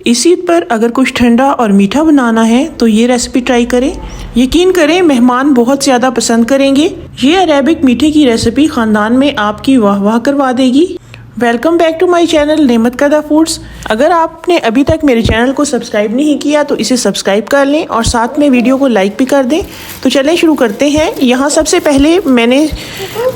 इस ईद पर अगर कुछ ठंडा और मीठा बनाना है तो ये रेसिपी ट्राई करें। यकीन करें मेहमान बहुत ज़्यादा पसंद करेंगे। ये अरेबिक मीठे की रेसिपी ख़ानदान में आपकी वाह वाह करवा देगी। Welcome back to my channel Nemat Kada foods. अगर आपने अभी तक मेरे चैनल को सब्सक्राइब नहीं किया तो इसे सब्सक्राइब कर लें और साथ में वीडियो को लाइक भी कर दें। तो चलें शुरू करते हैं। यहाँ सबसे पहले मैंने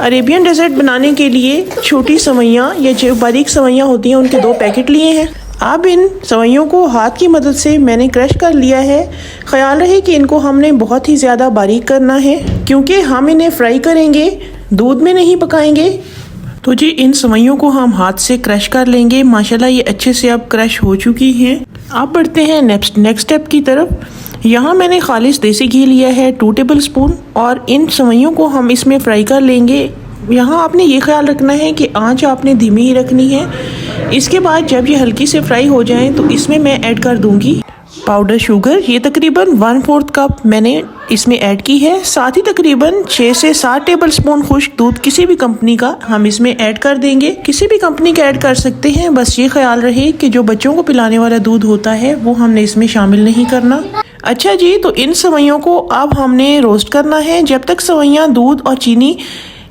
अरेबियन डेजर्ट बनाने के लिए छोटी सवैयाँ या जो बारीक सवैयाँ होती हैं उनके 2 पैकेट लिए हैं। अब इन सवैयों को हाथ की मदद से मैंने क्रश कर लिया है। ख्याल रहे कि इनको हमने बहुत ही ज़्यादा बारीक करना है क्योंकि हम इन्हें फ्राई करेंगे, दूध में नहीं पकाएंगे। तो जी इन सवैयों को हम हाथ से क्रश कर लेंगे। माशाल्लाह ये अच्छे से अब क्रश हो चुकी हैं। अब बढ़ते हैं नेक्स्ट स्टेप की तरफ। यहाँ मैंने खालिश देसी घी लिया है 2 टेबल स्पून और इन सवैयों को हम इसमें फ्राई कर लेंगे। यहाँ आपने ये ख्याल रखना है कि आंच आपने धीमी ही रखनी है। इसके बाद जब ये हल्की से फ्राई हो जाएं तो इसमें मैं ऐड कर दूंगी पाउडर शुगर। ये तकरीबन 1/4 कप मैंने इसमें ऐड की है। साथ ही तकरीबन 6 से 7 टेबल स्पून खुश्क दूध किसी भी कंपनी का हम इसमें ऐड कर देंगे। किसी भी कंपनी का ऐड कर सकते हैं, बस ये ख्याल रहे कि जो बच्चों को पिलाने वाला दूध होता है वो हमने इसमें शामिल नहीं करना। अच्छा जी, तो इन सवैयों को अब हमने रोस्ट करना है जब तक सवैयाँ दूध और चीनी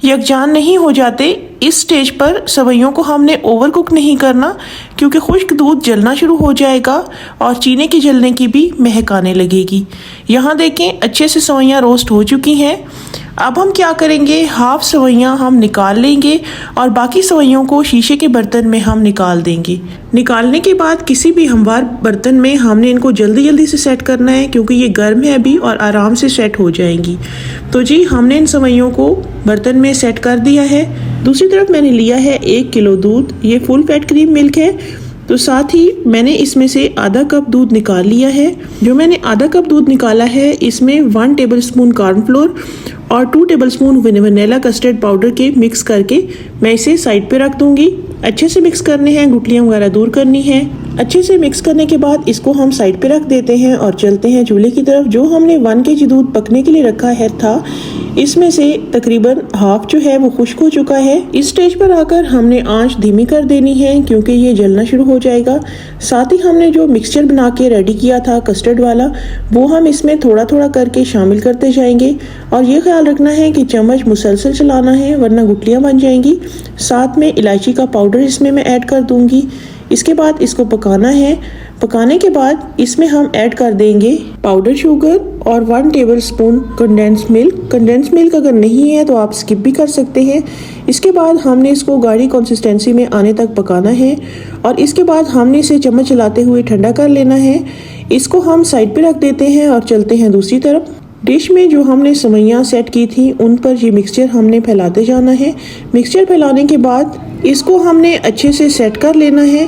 यकजान नहीं हो जाते। इस स्टेज पर सवैयों को हमने ओवर कुक नहीं करना क्योंकि खुश्क दूध जलना शुरू हो जाएगा और चीनी की जलने की भी महक आने लगेगी। यहाँ देखें अच्छे से सवैयाँ रोस्ट हो चुकी हैं। अब हम क्या करेंगे, हाफ सवैयाँ हम निकाल लेंगे और बाकी सवैयों को शीशे के बर्तन में हम निकाल देंगे। निकालने के बाद किसी भी हमवार बर्तन में हमने इनको जल्दी जल्दी से सेट करना है क्योंकि ये गर्म है अभी और आराम से सेट हो जाएंगी। तो जी हमने इन सवैयों को बर्तन में सेट कर दिया है। दूसरी तरफ मैंने लिया है 1 किलो दूध। ये फुल फैट क्रीम मिल्क है। तो साथ ही मैंने इसमें से आधा कप दूध निकाल लिया है। जो मैंने आधा कप दूध निकाला है इसमें 1 टेबल स्पून कॉर्नफ्लोर और 2 table spoon vanilla custard powder के मिक्स करके मैं इसे साइड पे रख दूंगी। अच्छे से मिक्स करने हैं, गुठलियाँ वगैरह दूर करनी है। अच्छे से मिक्स करने के बाद इसको हम साइड पे रख देते हैं और चलते हैं चूल्हे की तरफ। जो हमने 1 kg दूध पकने के लिए रखा है था इसमें से तकरीबन हाफ जो है वो खुश्क हो चुका है। इस स्टेज पर आकर हमने आंच धीमी कर देनी है क्योंकि ये जलना शुरू हो जाएगा। साथ ही हमने जो मिक्सचर बना के रेडी किया था कस्टर्ड वाला वो हम इसमें थोड़ा थोड़ा करके शामिल करते जाएंगे और ये ख्याल रखना है कि चम्मच मुसलसल चलाना है वरना गुठलियाँ बन जाएंगी। साथ में इलायची का पाउडर इसमें मैं ऐड कर दूंगी। इसके बाद इसको पकाना है। पकाने के बाद इसमें हम ऐड कर देंगे पाउडर शुगर और 1 table spoon condense milk. Condense milk अगर नहीं है तो आप स्किप भी कर सकते हैं। इसके बाद हमने इसको गाढ़ी कंसिस्टेंसी में आने तक पकाना है और इसके बाद हमने इसे चम्मच चलाते हुए ठंडा कर लेना है। इसको हम साइड पे रख देते हैं और चलते हैं दूसरी तरफ। डिश में जो हमने सवैयाँ सेट की थी उन पर ये मिक्सचर हमने फैलाते जाना है। मिक्सचर फैलाने के बाद इसको हमने अच्छे से सेट कर लेना है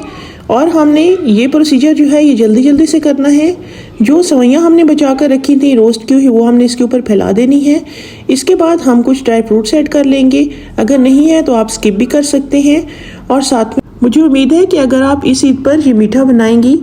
और हमने ये प्रोसीजर जो है ये जल्दी जल्दी से करना है। जो सवैयाँ हमने बचा कर रखी थी रोस्ट की हुई वो हमने इसके ऊपर फैला देनी है। इसके बाद हम कुछ ड्राई फ्रूट्स ऐड कर लेंगे। अगर नहीं है तो आप स्किप भी कर सकते हैं। और साथ में मुझे उम्मीद है कि अगर आप इस ईद पर ये मीठा बनाएंगी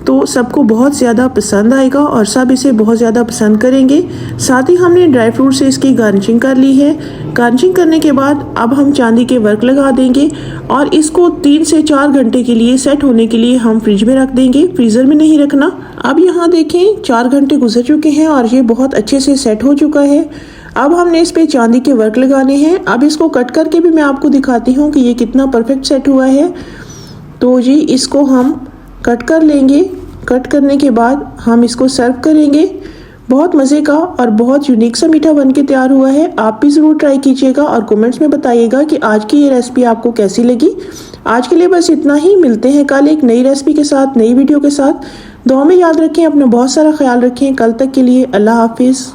तो सबको बहुत ज़्यादा पसंद आएगा और सब इसे बहुत ज़्यादा पसंद करेंगे। साथ ही हमने ड्राई फ्रूट से इसकी गार्निशिंग कर ली है। गार्निशिंग करने के बाद अब हम चांदी के वर्क लगा देंगे और इसको 3 से 4 घंटे के लिए सेट होने के लिए हम फ्रिज में रख देंगे, फ्रीज़र में नहीं रखना। अब यहाँ देखें 4 घंटे गुजर चुके हैं और ये बहुत अच्छे से सेट हो चुका है। अब हमने इस पे चांदी के वर्क लगाने हैं। अब इसको कट करके भी मैं आपको दिखाती हूँ कि ये कितना परफेक्ट सेट हुआ है। तो जी इसको हम कट कर लेंगे। कट करने के बाद हम इसको सर्व करेंगे। बहुत मज़े का और बहुत यूनिक सा मीठा बनके तैयार हुआ है। आप भी ज़रूर ट्राई कीजिएगा और कमेंट्स में बताइएगा कि आज की ये रेसिपी आपको कैसी लगी। आज के लिए बस इतना ही। मिलते हैं कल एक नई रेसिपी के साथ, नई वीडियो के साथ। दुआ में याद रखें, अपना बहुत सारा ख्याल रखें। कल तक के लिए अल्लाह हाफिज़।